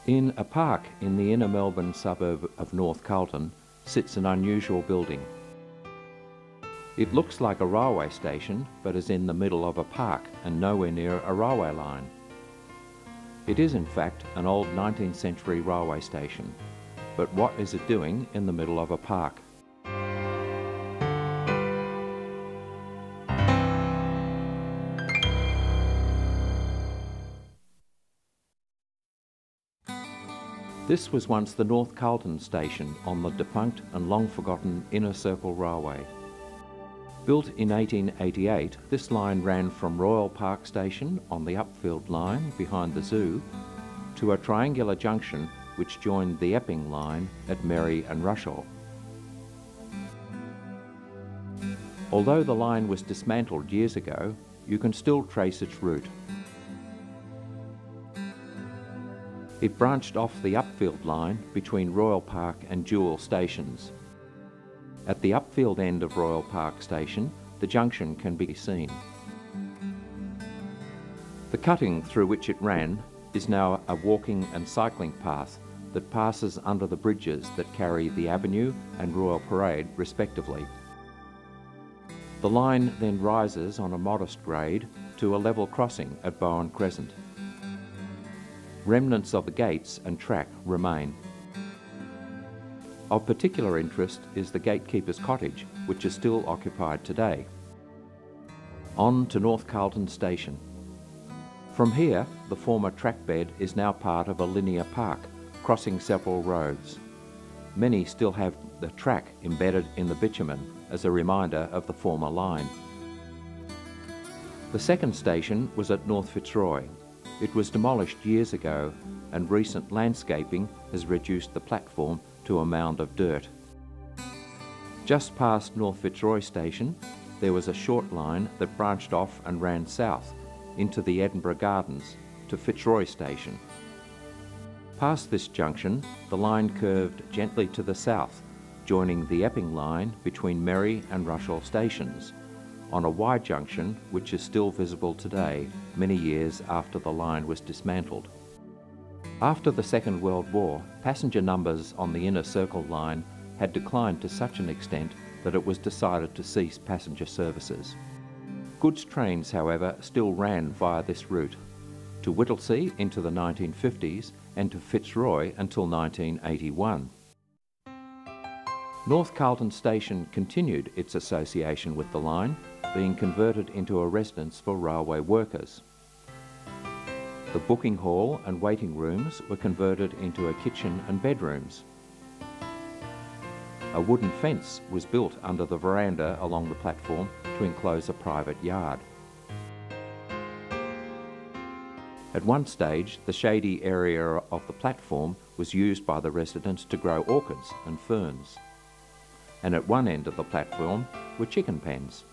In a park in the inner Melbourne suburb of North Carlton sits an unusual building. It looks like a railway station, but is in the middle of a park and nowhere near a railway line. It is in fact an old 19th century railway station, but what is it doing in the middle of a park? This was once the North Carlton station on the defunct and long-forgotten Inner Circle Railway. Built in 1888, this line ran from Royal Park Station on the Upfield line behind the zoo to a triangular junction which joined the Epping line at Merry and Rushaw. Although the line was dismantled years ago, you can still trace its route. It branched off the Upfield line between Royal Park and Jewell stations. At the Upfield end of Royal Park Station, the junction can be seen. The cutting through which it ran is now a walking and cycling path that passes under the bridges that carry the Avenue and Royal Parade respectively. The line then rises on a modest grade to a level crossing at Bowen Crescent. Remnants of the gates and track remain. Of particular interest is the gatekeeper's cottage, which is still occupied today. On to North Carlton Station. From here, the former track bed is now part of a linear park, crossing several roads. Many still have the track embedded in the bitumen as a reminder of the former line. The second station was at North Fitzroy. It was demolished years ago, and recent landscaping has reduced the platform to a mound of dirt. Just past North Fitzroy Station, there was a short line that branched off and ran south into the Edinburgh Gardens to Fitzroy Station. Past this junction, the line curved gently to the south, joining the Epping line between Merry and Rushaw stations, on a wide junction which is still visible today, many years after the line was dismantled. After the Second World War, passenger numbers on the Inner Circle line had declined to such an extent that it was decided to cease passenger services. Goods trains, however, still ran via this route, to Whittlesea into the 1950s and to Fitzroy until 1981. North Carlton Station continued its association with the line, being converted into a residence for railway workers. The booking hall and waiting rooms were converted into a kitchen and bedrooms. A wooden fence was built under the veranda along the platform to enclose a private yard. At one stage, the shady area of the platform was used by the residents to grow orchids and ferns. And at one end of the platform were chicken pens.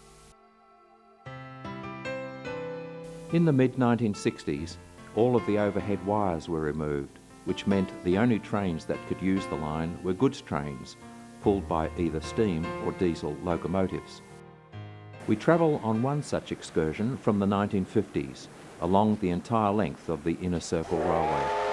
In the mid-1960s, all of the overhead wires were removed, which meant the only trains that could use the line were goods trains, pulled by either steam or diesel locomotives. We travel on one such excursion from the 1950s, along the entire length of the Inner Circle Railway.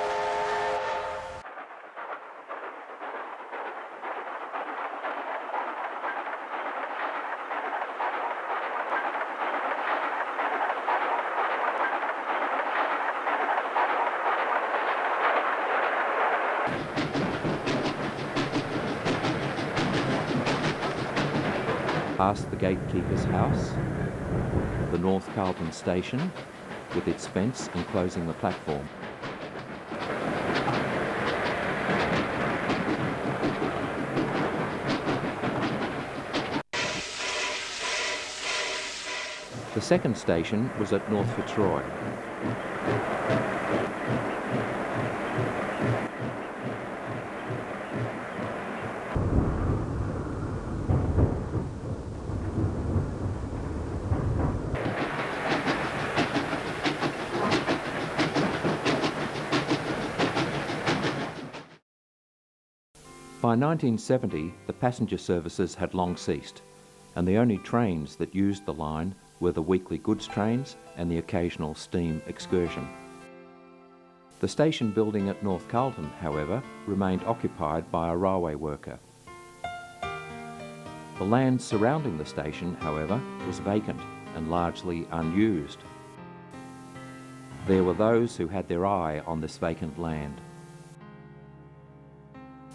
Past the gatekeeper's house, the North Carlton Station, with its fence enclosing the platform. The second station was at North Fitzroy. By 1970, the passenger services had long ceased, and the only trains that used the line were the weekly goods trains and the occasional steam excursion. The station building at North Carlton, however, remained occupied by a railway worker. The land surrounding the station, however, was vacant and largely unused. There were those who had their eye on this vacant land.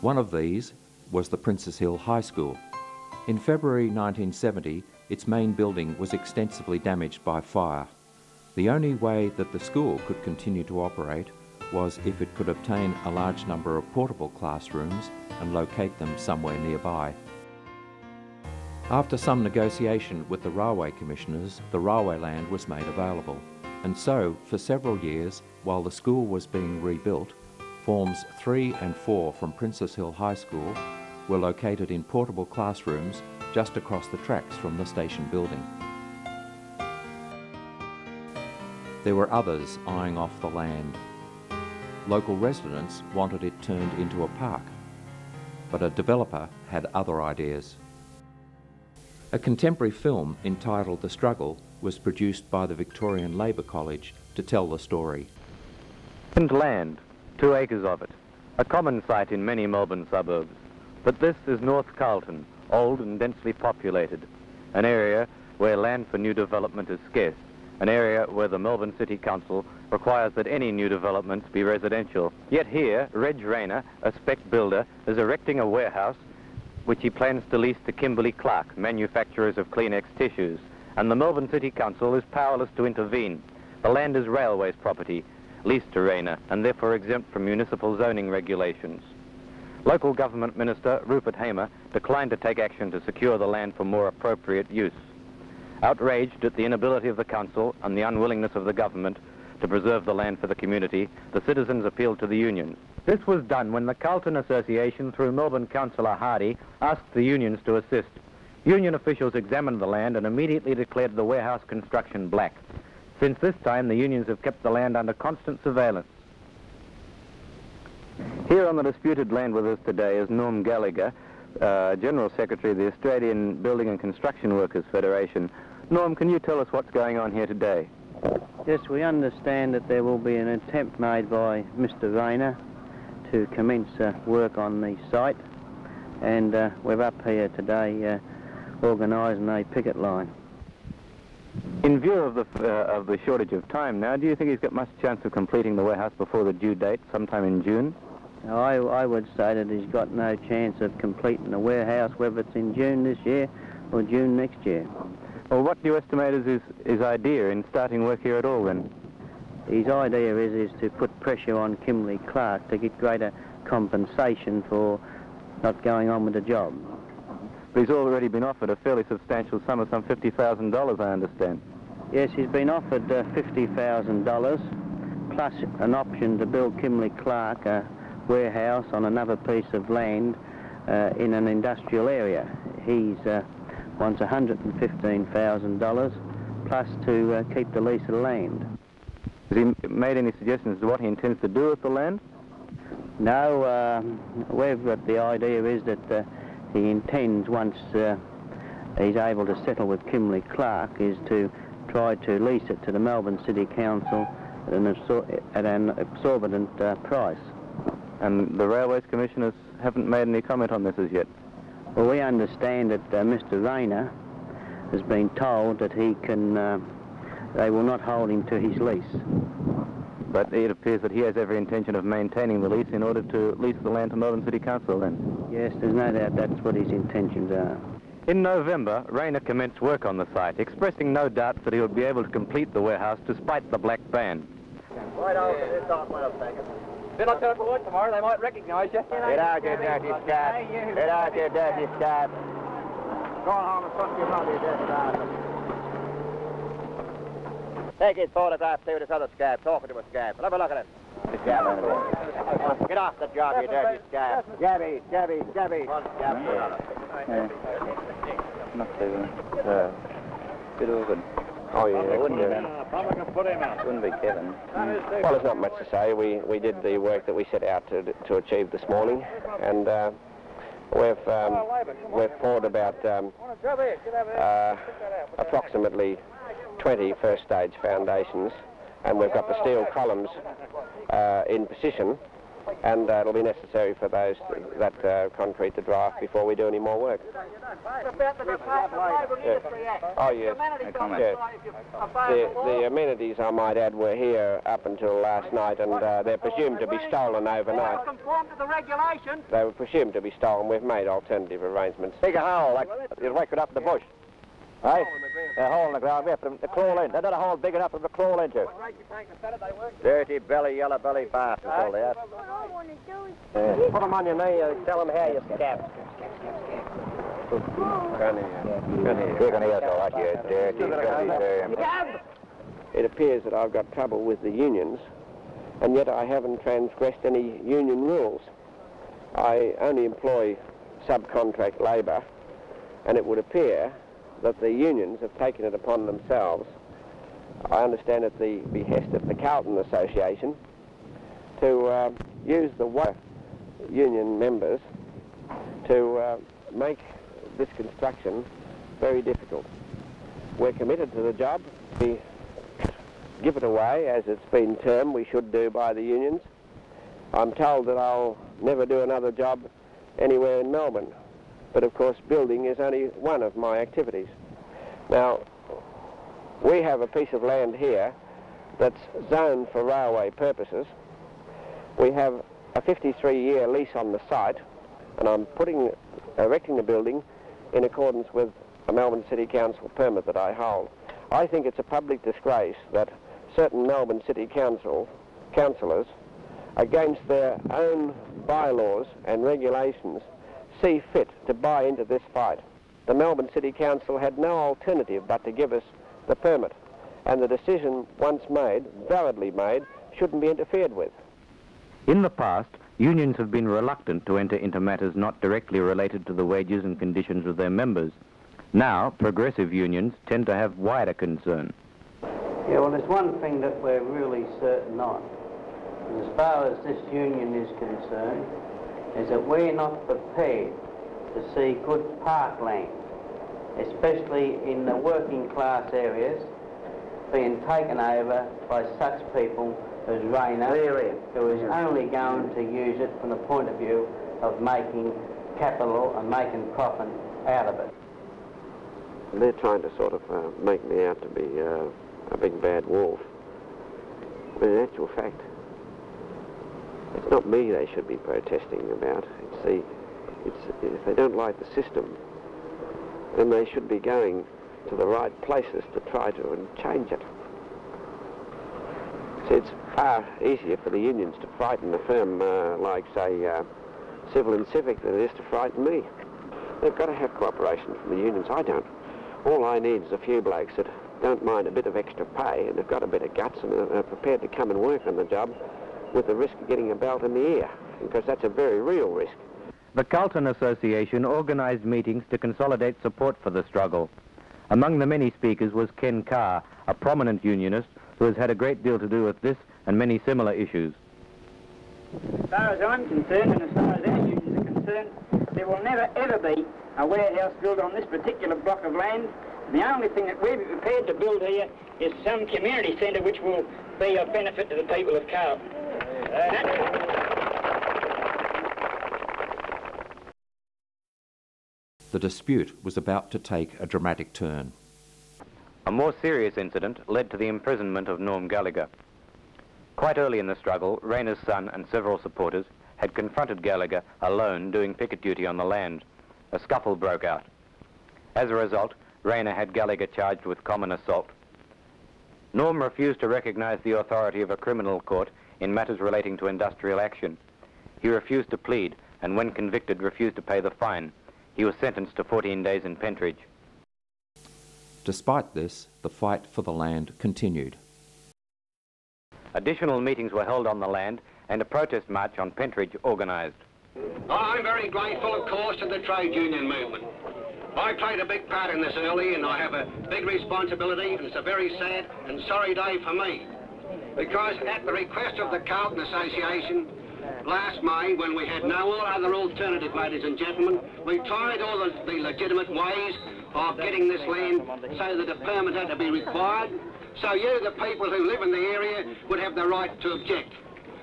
One of these was the Princes Hill High School. In February 1970, its main building was extensively damaged by fire. The only way that the school could continue to operate was if it could obtain a large number of portable classrooms and locate them somewhere nearby. After some negotiation with the railway commissioners, the railway land was made available. And so, for several years, while the school was being rebuilt, Forms 3 and 4 from Princes Hill High School were located in portable classrooms just across the tracks from the station building. There were others eyeing off the land. Local residents wanted it turned into a park, but a developer had other ideas. A contemporary film entitled The Struggle was produced by the Victorian Labour College to tell the story. Land, 2 acres of it, a common sight in many Melbourne suburbs. But this is North Carlton, old and densely populated, an area where land for new development is scarce, an area where the Melbourne City Council requires that any new development be residential. Yet here, Reg Rayner, a spec builder, is erecting a warehouse which he plans to lease to Kimberly-Clark, manufacturers of Kleenex tissues, and the Melbourne City Council is powerless to intervene. The land is Railways property, leased to Rayner, and therefore exempt from municipal zoning regulations. Local Government Minister Rupert Hamer declined to take action to secure the land for more appropriate use. Outraged at the inability of the Council and the unwillingness of the Government to preserve the land for the community, the citizens appealed to the unions. This was done when the Carlton Association, through Melbourne Councillor Hardy, asked the unions to assist. Union officials examined the land and immediately declared the warehouse construction black. Since this time, the unions have kept the land under constant surveillance. Here on the disputed land with us today is Norm Gallagher, General Secretary of the Australian Building and Construction Workers Federation. Norm, can you tell us what's going on here today? Yes, we understand that there will be an attempt made by Mr. Rayner to commence work on the site, and we're up here today organising a picket line. In view of the shortage of time now, do you think he's got much chance of completing the warehouse before the due date, sometime in June? I would say that he's got no chance of completing the warehouse, whether it's in June this year or June next year. Well, what do you estimate is his idea in starting work here at all, then? His idea is to put pressure on Kimberly-Clark to get greater compensation for not going on with the job. But he's already been offered a fairly substantial sum of some $50,000, I understand. Yes, he's been offered $50,000 plus an option to build Kimberly-Clark a warehouse on another piece of land in an industrial area. He's wants $115,000 plus to keep the lease of the land. Has he made any suggestions as to what he intends to do with the land? No, we've got the idea is that he intends, once he's able to settle with Kimberly-Clark, is to try to lease it to the Melbourne City Council at an exorbitant price. And the Railways Commissioners haven't made any comment on this as yet? Well, we understand that Mr. Rayner has been told that he can, they will not hold him to his lease. But it appears that he has every intention of maintaining the lease in order to lease the land to Melbourne City Council, then? Yes, there's no doubt that's what his intentions are. In November, Rayner commenced work on the site, expressing no doubt that he would be able to complete the warehouse despite the black ban. Right over this off one second. Then I'll tell you what, tomorrow they might recognise you. Get out, you dirty scab. Get out, you dirty scab. Go on home and fuck your mother, you dirty bastard. Take his photograph, see what this other scab, talking to a scab. Have a look at it. Scab over there. Get off the job, you dirty scab. Gabby. One scab. Not too bit organ. Oh yeah, wouldn't be Kevin. Well, there's not much to say. We did the work that we set out to achieve this morning, and we've poured about approximately 20 first stage foundations, and we've got the steel columns in position, and it'll be necessary for that concrete to dry off before we do any more work. Oh, yes. The amenities, I might add, were here up until last night, and they're presumed to be stolen overnight. Conform to the regulations. They were presumed to be stolen. We've made alternative arrangements. Dig a hole, like you'd wake it up in the bush. Right? A hole in the ground, we have to crawl in. They're not a hole big enough for them to crawl into. Dirty belly, yellow belly bastards, all they are. Put them on your knee and tell them how you scab. You're going to hear all right, you dirty. It appears that I've got trouble with the unions, and yet I haven't transgressed any union rules. I only employ subcontract labour, and it would appear that the unions have taken it upon themselves, I understand at the behest of the Carlton Association, to use the union members to make this construction very difficult. We're committed to the job. We give it away, as it's been termed we should do by the unions. I'm told that I'll never do another job anywhere in Melbourne. But of course building is only one of my activities. Now, we have a piece of land here that's zoned for railway purposes. We have a 53-year lease on the site, and I'm erecting the building in accordance with a Melbourne City Council permit that I hold. I think it's a public disgrace that certain Melbourne City councillors, against their own bylaws and regulations, see fit to buy into this fight. The Melbourne City Council had no alternative but to give us the permit, and the decision once made, validly made, shouldn't be interfered with. In the past, unions have been reluctant to enter into matters not directly related to the wages and conditions of their members. Now, progressive unions tend to have wider concern. Yeah, well, there's one thing that we're really certain on. As far as this union is concerned, is that we're not prepared to see good parkland, especially in the working class areas, being taken over by such people as Rayner, who is only going to use it from the point of view of making capital and making profit out of it. They're trying to sort of make me out to be a big bad wolf. But in actual fact, it's not me they should be protesting about. If they don't like the system, then they should be going to the right places to try to change it. See, it's far easier for the unions to frighten a firm like, say, Civil and Civic than it is to frighten me. They've got to have cooperation from the unions. I don't. All I need is a few blokes that don't mind a bit of extra pay and have got a bit of guts and are prepared to come and work on the job with the risk of getting a belt in the ear, because that's a very real risk. The Carlton Association organised meetings to consolidate support for the struggle. Among the many speakers was Ken Carr, a prominent unionist who has had a great deal to do with this and many similar issues. As far as I'm concerned, and as far as our unions are concerned, there will never ever be a warehouse built on this particular block of land. The only thing that we're prepared to build here is some community centre which will be of benefit to the people of Carlton. The dispute was about to take a dramatic turn. A more serious incident led to the imprisonment of Norm Gallagher. Quite early in the struggle, Rayner's son and several supporters had confronted Gallagher alone doing picket duty on the land. A scuffle broke out. As a result, Rayner had Gallagher charged with common assault. Norm refused to recognise the authority of a criminal court in matters relating to industrial action. He refused to plead, and when convicted, refused to pay the fine. He was sentenced to 14 days in Pentridge. Despite this, the fight for the land continued. Additional meetings were held on the land and a protest march on Pentridge organised. I'm very grateful, of course, to the trade union movement. I played a big part in this early, and I have a big responsibility, and it's a very sad and sorry day for me. Because at the request of the Carlton Association, last May, when we had no other alternative, ladies and gentlemen, we tried all the legitimate ways of getting this land so that a permit had to be required, So you, the people who live in the area, would have the right to object.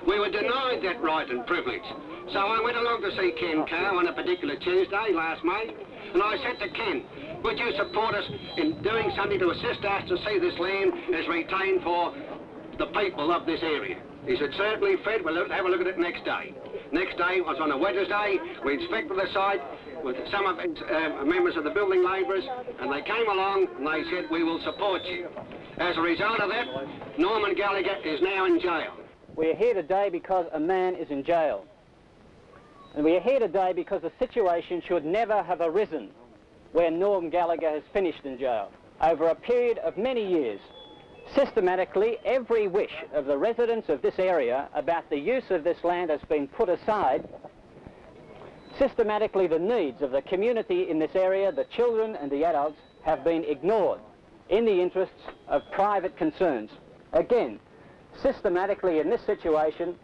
We were denied that right and privilege. So I went along to see Ken Cow on a particular Tuesday last May, and I said to Ken, would you support us in doing something to assist us to see this land as retained for the people of this area? He said, certainly, Fred, we'll have a look at it next day. Next day was on a Wednesday. We inspected the site with some of its members of the building labourers, and they came along and they said, we will support you. As a result of that, Norman Gallagher is now in jail. We're here today because a man is in jail. And we are here today because a situation should never have arisen where Norm Gallagher has finished in jail. Over a period of many years, systematically, every wish of the residents of this area about the use of this land has been put aside. Systematically, the needs of the community in this area, the children and the adults, have been ignored in the interests of private concerns. Again, systematically in this situation,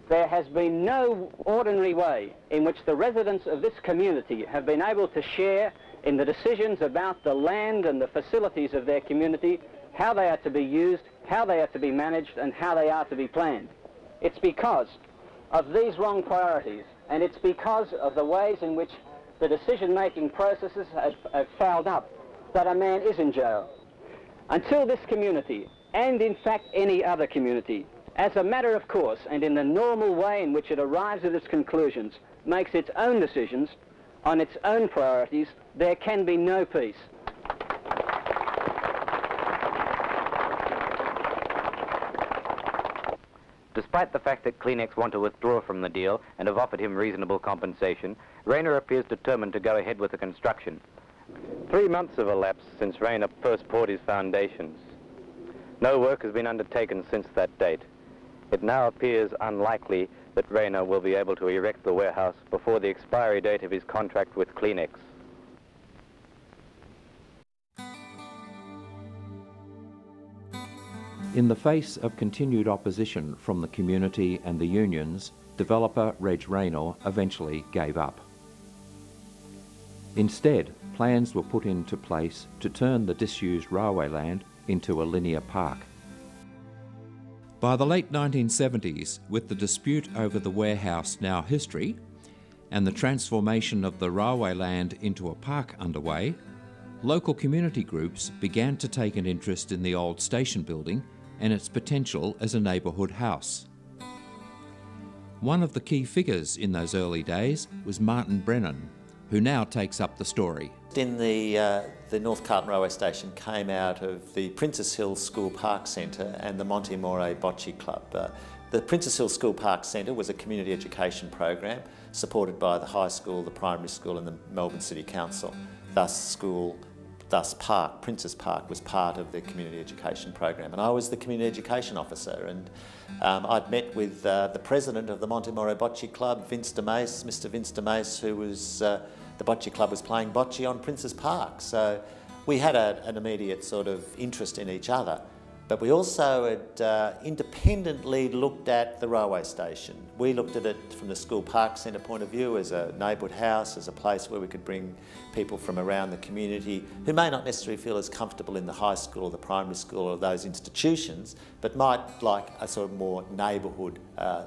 there has been no ordinary way in which the residents of this community have been able to share in the decisions about the land and the facilities of their community, how they are to be used, how they are to be managed, and how they are to be planned. It's because of these wrong priorities, and it's because of the ways in which the decision-making processes have fouled up, that a man is in jail. Until this community, and in fact any other community, as a matter of course and in the normal way in which it arrives at its conclusions, makes its own decisions on its own priorities, there can be no peace. Despite the fact that Kleenex want to withdraw from the deal and have offered him reasonable compensation, Rayner appears determined to go ahead with the construction. 3 months have elapsed since Rayner first poured his foundations. No work has been undertaken since that date. It now appears unlikely that Rayner will be able to erect the warehouse before the expiry date of his contract with Kleenex. In the face of continued opposition from the community and the unions, developer Reg Rayner eventually gave up. Instead, plans were put into place to turn the disused railway land into a linear park. By the late 1970s, with the dispute over the warehouse now history, and the transformation of the railway land into a park underway, local community groups began to take an interest in the old station building and its potential as a neighbourhood house. One of the key figures in those early days was Martin Brennan, who now takes up the story. The North Carlton Railway Station came out of the Princess Hill School Park Centre and the Montemore Bocce Club. The Princess Hill School Park Centre was a community education program supported by the high school, the primary school and the Melbourne City Council. Thus Park, Princess Park, was part of the community education program, and I was the community education officer, and I'd met with the president of the Montemore Bocce Club, Vince DeMace, Mr Vince DeMace, who was, the Bocce Club was playing bocce on Princess Park, so we had an immediate sort of interest in each other. But we also had independently looked at the railway station. We looked at it from the school park centre point of view as a neighbourhood house, as a place where we could bring people from around the community who may not necessarily feel as comfortable in the high school or the primary school or those institutions, but might like a sort of more neighbourhood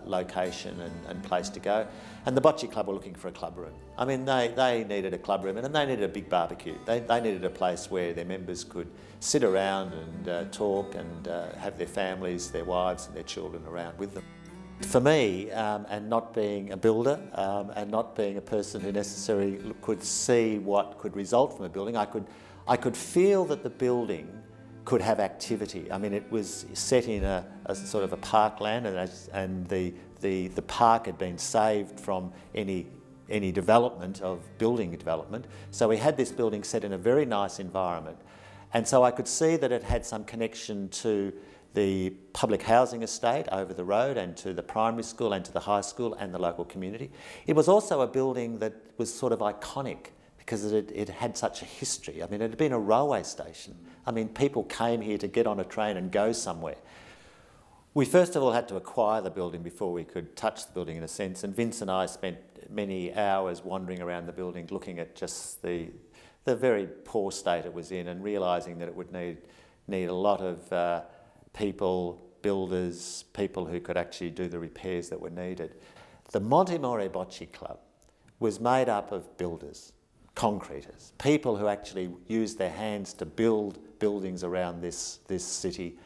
location and place to go. And the Bocce Club were looking for a club room. I mean, they needed a club room and they needed a big barbecue. They needed a place where their members could sit around and talk and have their families, their wives and their children around with them. For me, and not being a builder and not being a person who necessarily could see what could result from a building, I could feel that the building could have activity. I mean, it was set in a sort of a parkland, and the park had been saved from any development of building development. So we had this building set in a very nice environment. And so I could see that it had some connection to the public housing estate over the road and to the primary school and to the high school and the local community. It was also a building that was sort of iconic because it had such a history. I mean, it had been a railway station. I mean, people came here to get on a train and go somewhere. We first of all had to acquire the building before we could touch the building in a sense, and Vince and I spent many hours wandering around the building looking at just the very poor state it was in and realising that it would need a lot of people, builders, people who could actually do the repairs that were needed. The Montemore Bocce Club was made up of builders, concreters, people who actually used their hands to build buildings around this city,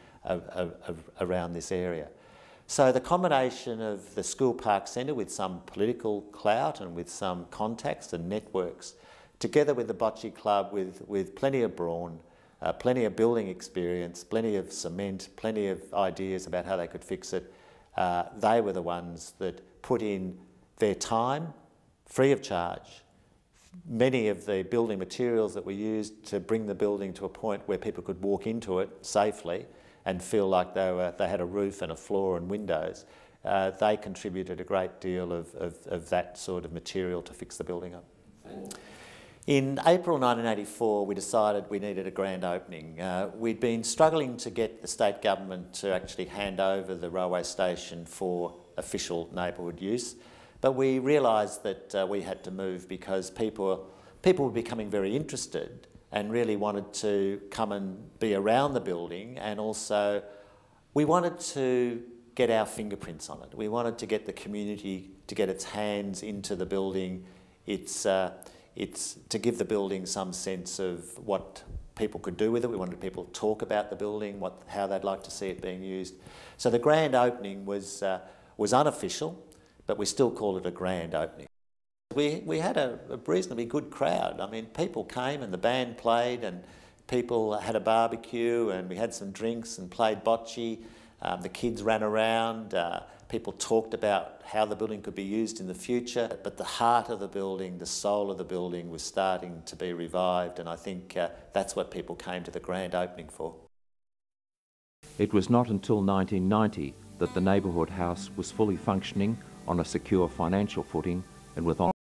around this area. So the combination of the School Park Centre with some political clout and with some contacts and networks, together with the Bocce Club with plenty of brawn, plenty of building experience, plenty of cement, plenty of ideas about how they could fix it, they were the ones that put in their time, free of charge, many of the building materials that were used to bring the building to a point where people could walk into it safely and feel like they had a roof and a floor and windows. They contributed a great deal of that sort of material to fix the building up. In April 1984, we decided we needed a grand opening. We'd been struggling to get the state government to actually hand over the railway station for official neighbourhood use, but we realised that we had to move because people were becoming very interested and really wanted to come and be around the building, and also we wanted to get our fingerprints on it. We wanted to get the community to get its hands into the building. It's to give the building some sense of what people could do with it. We wanted people to talk about the building, how they'd like to see it being used. So the grand opening was unofficial, but we still called it a grand opening. We had a reasonably good crowd. I mean, people came and the band played and people had a barbecue and we had some drinks and played bocce. The kids ran around. People talked about how the building could be used in the future, but the heart of the building, the soul of the building was starting to be revived, and I think that's what people came to the grand opening for. It was not until 1990 that the neighbourhood house was fully functioning on a secure financial footing and with